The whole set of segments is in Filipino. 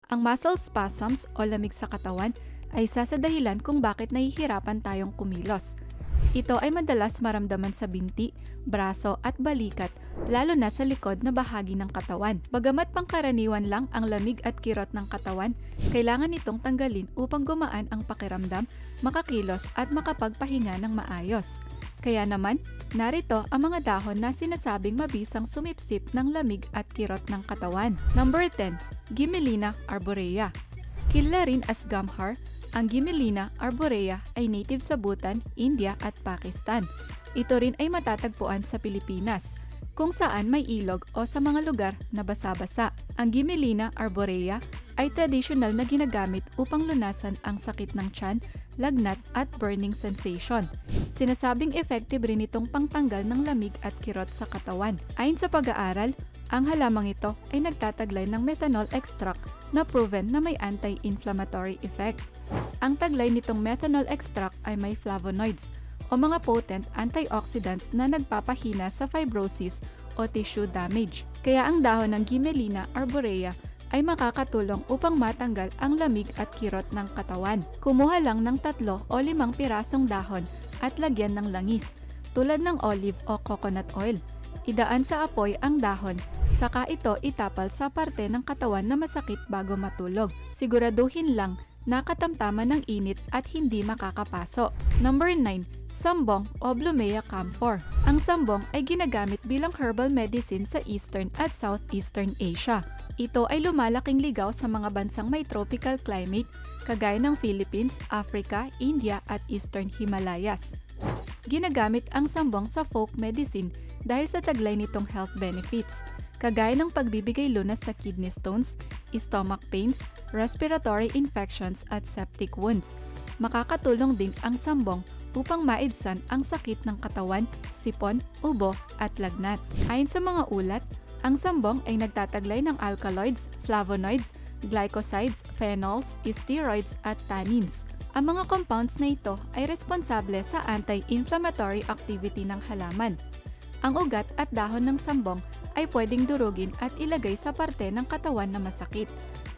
Ang muscle spasms o lamig sa katawan ay isa sa dahilan kung bakit nahihirapan tayong kumilos. Ito ay madalas maramdaman sa binti, braso at balikat, lalo na sa likod na bahagi ng katawan. Bagamat pangkaraniwan lang ang lamig at kirot ng katawan, kailangan itong tanggalin upang gumaan ang pakiramdam, makakilos at makapagpahinga ng maayos. Kaya naman, narito ang mga dahon na sinasabing mabisang sumipsip ng lamig at kirot ng katawan. Number 10. Gymellina arborea. Kilala rin as gumhar, ang Gymellina arborea ay native sa Bhutan, India at Pakistan. Ito rin ay matatagpuan sa Pilipinas, kung saan may ilog o sa mga lugar na basa-basa. Ang Gymellina arborea ay tradisyonal na ginagamit upang lunasan ang sakit ng tiyan, lagnat at burning sensation. Sinasabing effective rin itong pangtanggal ng lamig at kirot sa katawan. Ayon sa pag-aaral, ang halamang ito ay nagtataglay ng methanol extract na proven na may anti-inflammatory effect. Ang taglay nitong methanol extract ay may flavonoids o mga potent antioxidants na nagpapahina sa fibrosis o tissue damage. Kaya ang dahon ng Gymellina arborea ay makakatulong upang matanggal ang lamig at kirot ng katawan. Kumuha lang ng 3 o 5 pirasong dahon at lagyan ng langis, tulad ng olive o coconut oil. Idaan sa apoy ang dahon, saka ito itapal sa parte ng katawan na masakit bago matulog. Siguraduhin lang na katamtaman ng init at hindi makakapaso. Number 9. Sambong o Blumea camphor. Ang sambong ay ginagamit bilang herbal medicine sa Eastern at Southeastern Asia. Ito ay lumalaking ligaw sa mga bansang may tropical climate kagaya ng Philippines, Africa, India at Eastern Himalayas. Ginagamit ang sambong sa folk medicine dahil sa taglay nitong health benefits, kagaya ng pagbibigay lunas sa kidney stones, stomach pains, respiratory infections at septic wounds. Makakatulong din ang sambong upang maibsan ang sakit ng katawan, sipon, ubo at lagnat. Ayon sa mga ulat, ang sambong ay nagtataglay ng alkaloids, flavonoids, glycosides, phenols, steroids at tannins. Ang mga compounds na ito ay responsable sa anti-inflammatory activity ng halaman. Ang ugat at dahon ng sambong ay pwedeng durugin at ilagay sa parte ng katawan na masakit.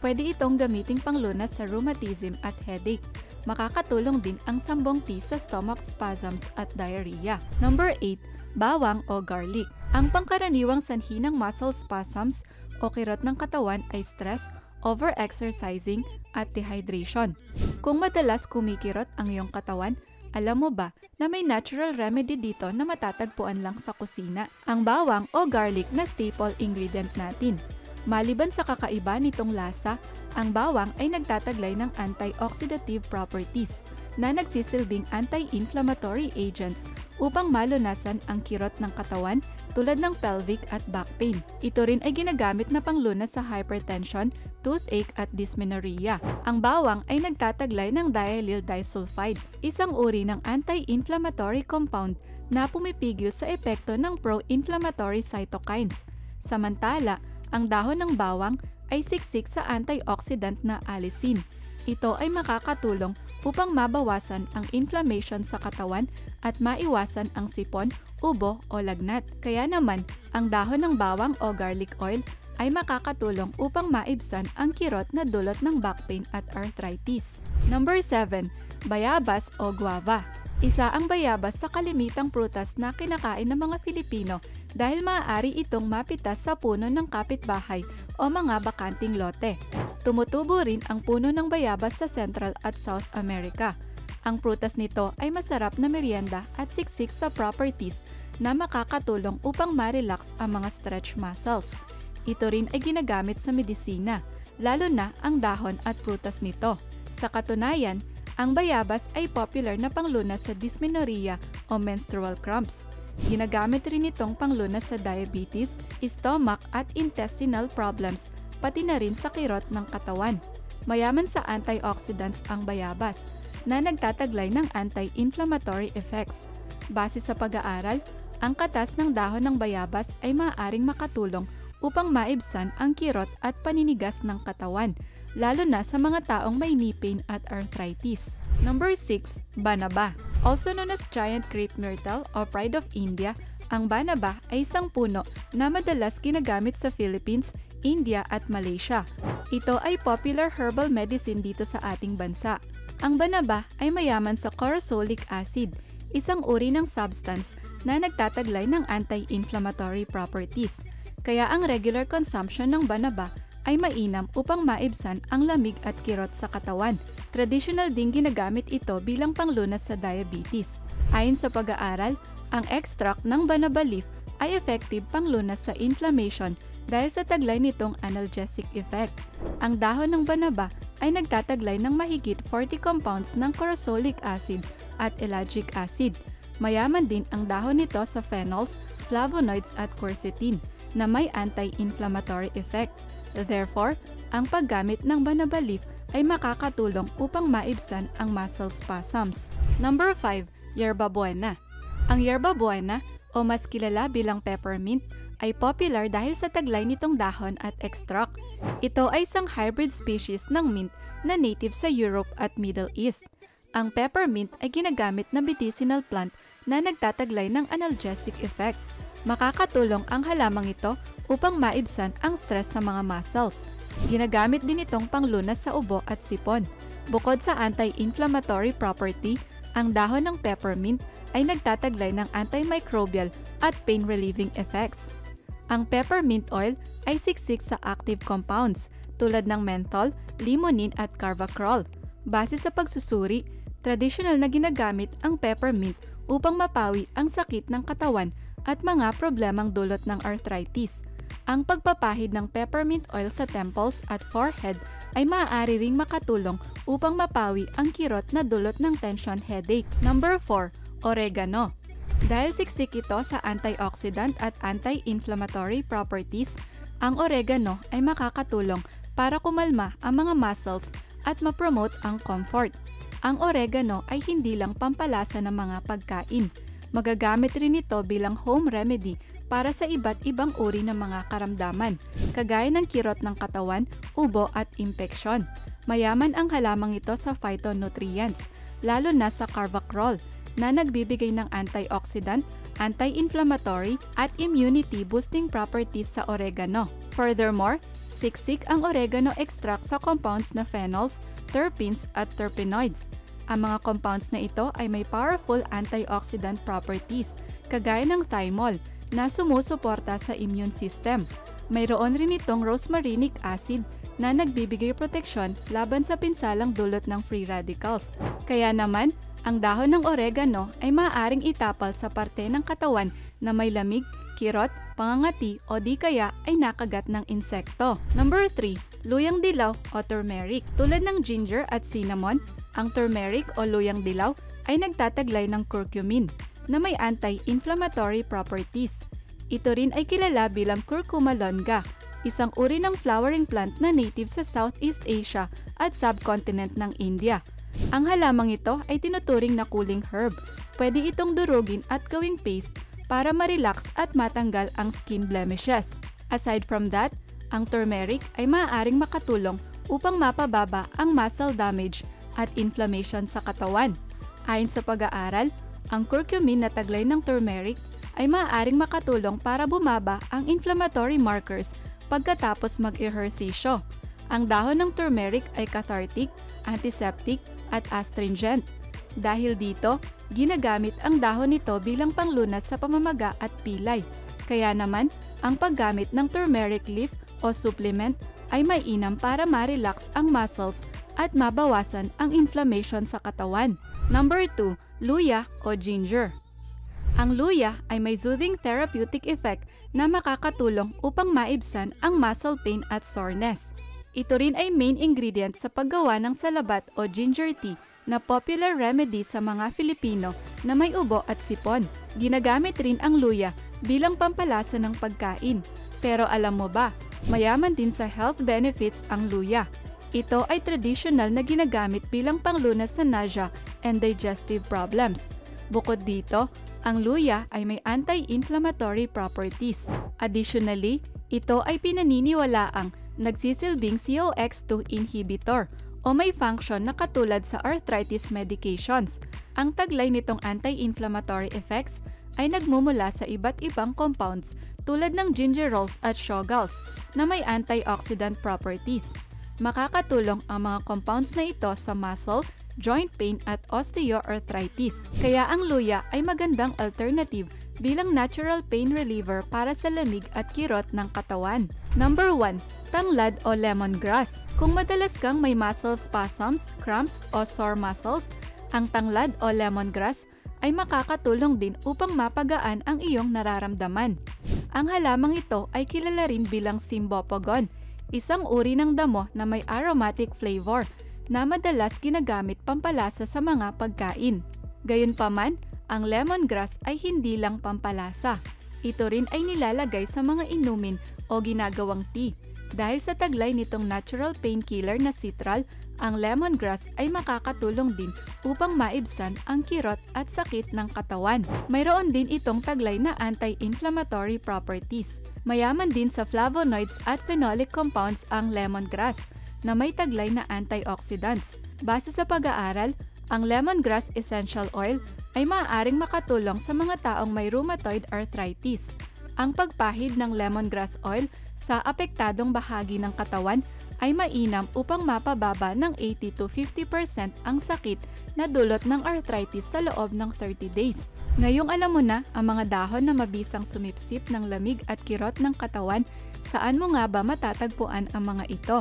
Pwede itong gamiting panglunas sa rheumatism at headache. Makakatulong din ang sambong tea sa stomach spasms at diarrhea. Number 8. Bawang o garlic. Ang pangkaraniwang sanhi ng muscle spasms o kirot ng katawan ay stress, overexercising at dehydration. Kung madalas kumikirot ang iyong katawan, alam mo ba na may natural remedy dito na matatagpuan lang sa kusina? Ang bawang o garlic na staple ingredient natin. Maliban sa kakaiba nitong lasa, ang bawang ay nagtataglay ng antioxidative properties na nagsisilbing anti-inflammatory agents upang malunasan ang kirot ng katawan tulad ng pelvic at back pain. Ito rin ay ginagamit na panglunas sa hypertension, toothache at dysmenorrhea. Ang bawang ay nagtataglay ng diallyl disulfide, isang uri ng anti-inflammatory compound na pumipigil sa epekto ng pro-inflammatory cytokines. Samantala, ang dahon ng bawang ay siksik sa antioxidant na allicin. Ito ay makakatulong upang mabawasan ang inflammation sa katawan at maiwasan ang sipon, ubo o lagnat. Kaya naman, ang dahon ng bawang o garlic oil ay makakatulong upang maibsan ang kirot na dulot ng back pain at arthritis. Number 7. Bayabas o guava. Isa ang bayabas sa kalimitang prutas na kinakain ng mga Filipino dahil maaari itong mapitas sa puno ng kapitbahay o mga bakanting lote. Tumutubo rin ang puno ng bayabas sa Central at South America. Ang prutas nito ay masarap na merienda at siksik sa properties na makakatulong upang ma-relax ang mga stretch muscles. Ito rin ay ginagamit sa medisina, lalo na ang dahon at prutas nito. Sa katunayan, ang bayabas ay popular na panglunas sa dysmenorrhea o menstrual cramps. Ginagamit rin itong panglunas sa diabetes, stomach at intestinal problems, pati na rin sa kirot ng katawan. Mayaman sa antioxidants ang bayabas, na nagtataglay ng anti-inflammatory effects. Base sa pag-aaral, ang katas ng dahon ng bayabas ay maaaring makatulong upang maibsan ang kirot at paninigas ng katawan, lalo na sa mga taong may knee pain at arthritis. Number 6. Banaba. Also known as giant crepe myrtle or pride of India, ang banaba ay isang puno na madalas ginagamit sa Philippines, India at Malaysia. Ito ay popular herbal medicine dito sa ating bansa. Ang banaba ay mayaman sa corosolic acid, isang uri ng substance na nagtataglay ng anti-inflammatory properties. Kaya ang regular consumption ng banaba ay mainam upang maibsan ang lamig at kirot sa katawan. Traditional ding ginagamit ito bilang panglunas sa diabetes. Ayon sa pag-aaral, ang extract ng banaba leaf ay effective panglunas sa inflammation dahil sa taglay nitong analgesic effect. Ang dahon ng banaba ay nagtataglay ng mahigit 40 compounds ng corosolic acid at ellagic acid. Mayaman din ang dahon nito sa phenols, flavonoids at quercetin na may anti-inflammatory effect. Therefore, ang paggamit ng banaba leaf ay makakatulong upang maibsan ang muscle spasms. Number 5. Yerba Buena. Ang Yerba Buena o mas kilala bilang peppermint ay popular dahil sa taglay nitong dahon at extract. Ito ay isang hybrid species ng mint na native sa Europe at Middle East. Ang peppermint ay ginagamit na medicinal plant na nagtataglay ng analgesic effect. Makakatulong ang halamang ito upang maibsan ang stress sa mga muscles. Ginagamit din itong panglunas sa ubo at sipon. Bukod sa anti-inflammatory property, ang dahon ng peppermint ay nagtataglay ng antimicrobial at pain-relieving effects. Ang peppermint oil ay siksik sa active compounds tulad ng menthol, limonene at carvacrol. Base sa pagsusuri, tradisyonal na ginagamit ang peppermint upang mapawi ang sakit ng katawan at mga problemang dulot ng arthritis. Ang pagpapahid ng peppermint oil sa temples at forehead ay maaari ring makatulong upang mapawi ang kirot na dulot ng tension headache. Number 4. Oregano. Dahil siksik ito sa antioxidant at anti-inflammatory properties, ang oregano ay makakatulong para kumalma ang mga muscles at ma-promote ang comfort. Ang oregano ay hindi lang pampalasa ng mga pagkain. Magagamit rin ito bilang home remedy para sa iba't ibang uri ng mga karamdaman, kagaya ng kirot ng katawan, ubo at impeksyon. Mayaman ang halamang ito sa phytonutrients, lalo na sa carvacrol, na nagbibigay ng antioxidant, anti-inflammatory at immunity-boosting properties sa oregano. Furthermore, siksik ang oregano extract sa compounds na phenols, terpenes at terpenoids. Ang mga compounds na ito ay may powerful antioxidant properties, kagaya ng thymol, na sumusuporta sa immune system. Mayroon rin itong rosmarinic acid na nagbibigay proteksyon laban sa pinsalang dulot ng free radicals. Kaya naman, ang dahon ng oregano ay maaaring itapal sa parte ng katawan na may lamig, kirot, pangangati o di kaya ay nakagat ng insekto. Number 3. Luyang dilaw o turmeric. Tulad ng ginger at cinnamon, ang turmeric o luyang dilaw ay nagtataglay ng curcumin na may anti-inflammatory properties. Ito rin ay kilala bilang Curcuma longa, isang uri ng flowering plant na native sa Southeast Asia at subcontinent ng India. Ang halamang ito ay tinuturing na cooling herb. Pwede itong durugin at gawing paste para ma-relax at matanggal ang skin blemishes. Aside from that, ang turmeric ay maaaring makatulong upang mapababa ang muscle damage at inflammation sa katawan. Ayon sa pag-aaral, ang curcumin na taglay ng turmeric ay maaaring makatulong para bumaba ang inflammatory markers pagkatapos mag-ehersisyo. Ang dahon ng turmeric ay cathartic, antiseptic, at astringent. Dahil dito, ginagamit ang dahon nito bilang panglunas sa pamamaga at pilay. Kaya naman, ang paggamit ng turmeric leaf o supplement ay mainam para ma-relax ang muscles at mabawasan ang inflammation sa katawan. Number 2. Luya o ginger. Ang luya ay may soothing therapeutic effect na makakatulong upang maibsan ang muscle pain at soreness. Ito rin ay main ingredient sa paggawa ng salabat o ginger tea na popular remedy sa mga Filipino na may ubo at sipon. Ginagamit rin ang luya bilang pampalasa ng pagkain. Pero alam mo ba, mayaman din sa health benefits ang luya. Ito ay traditional na ginagamit bilang panglunas sa nausea and digestive problems. Bukod dito, ang luya ay may anti-inflammatory properties. Additionally, ito ay pinaniniwalaang nagsisilbing COX-2 inhibitor o may function na katulad sa arthritis medications. Ang taglay nitong anti-inflammatory effects ay nagmumula sa iba't ibang compounds tulad ng gingerols at shoggols na may antioxidant properties. Makakatulong ang mga compounds na ito sa muscle, joint pain at osteoarthritis. Kaya ang luya ay magandang alternative bilang natural pain reliever para sa lamig at kirot ng katawan. Number 1. Tanglad o lemongrass. Kung madalas kang may muscle spasms, cramps o sore muscles, ang tanglad o lemongrass ay makakatulong din upang mapagaan ang iyong nararamdaman. Ang halamang ito ay kilala rin bilang Cymbopogon, isang uri ng damo na may aromatic flavor na madalas ginagamit pampalasa sa mga pagkain. Gayunpaman, ang lemongrass ay hindi lang pampalasa. Ito rin ay nilalagay sa mga inumin o ginagawang tea. Dahil sa taglay nitong natural painkiller na citral, ang lemongrass ay makakatulong din upang maibsan ang kirot at sakit ng katawan. Mayroon din itong taglay na anti-inflammatory properties. Mayaman din sa flavonoids at phenolic compounds ang lemongrass na may taglay na antioxidants. Base sa pag-aaral, ang lemongrass essential oil ay maaaring makatulong sa mga taong may rheumatoid arthritis. Ang pagpahid ng lemongrass oil sa apektadong bahagi ng katawan ay mainam upang mapababa ng 80 to 50% ang sakit na dulot ng arthritis sa loob ng 30 days. Ngayong alam mo na ang mga dahon na mabisang sumipsip ng lamig at kirot ng katawan, saan mo nga ba matatagpuan ang mga ito?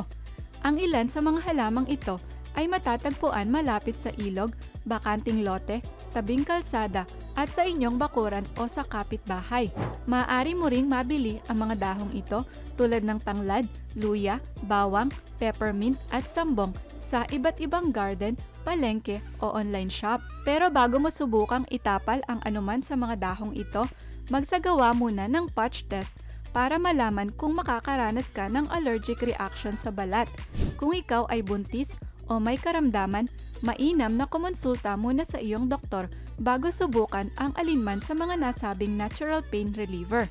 Ang ilan sa mga halamang ito ay matatagpuan malapit sa ilog, bakanting lote, tabing kalsada at sa inyong bakuran o sa kapitbahay. Maaari mo ring mabili ang mga dahong ito tulad ng tanglad, luya, bawang, peppermint at sambong sa iba't ibang garden, palengke o online shop. Pero bago mo subukang itapal ang anuman sa mga dahong ito, magsagawa muna ng patch test para malaman kung makakaranas ka ng allergic reaction sa balat. Kung ikaw ay buntis o may karamdaman, mainam na kumonsulta muna sa iyong doktor bago subukan ang alinman sa mga nasabing natural pain reliever.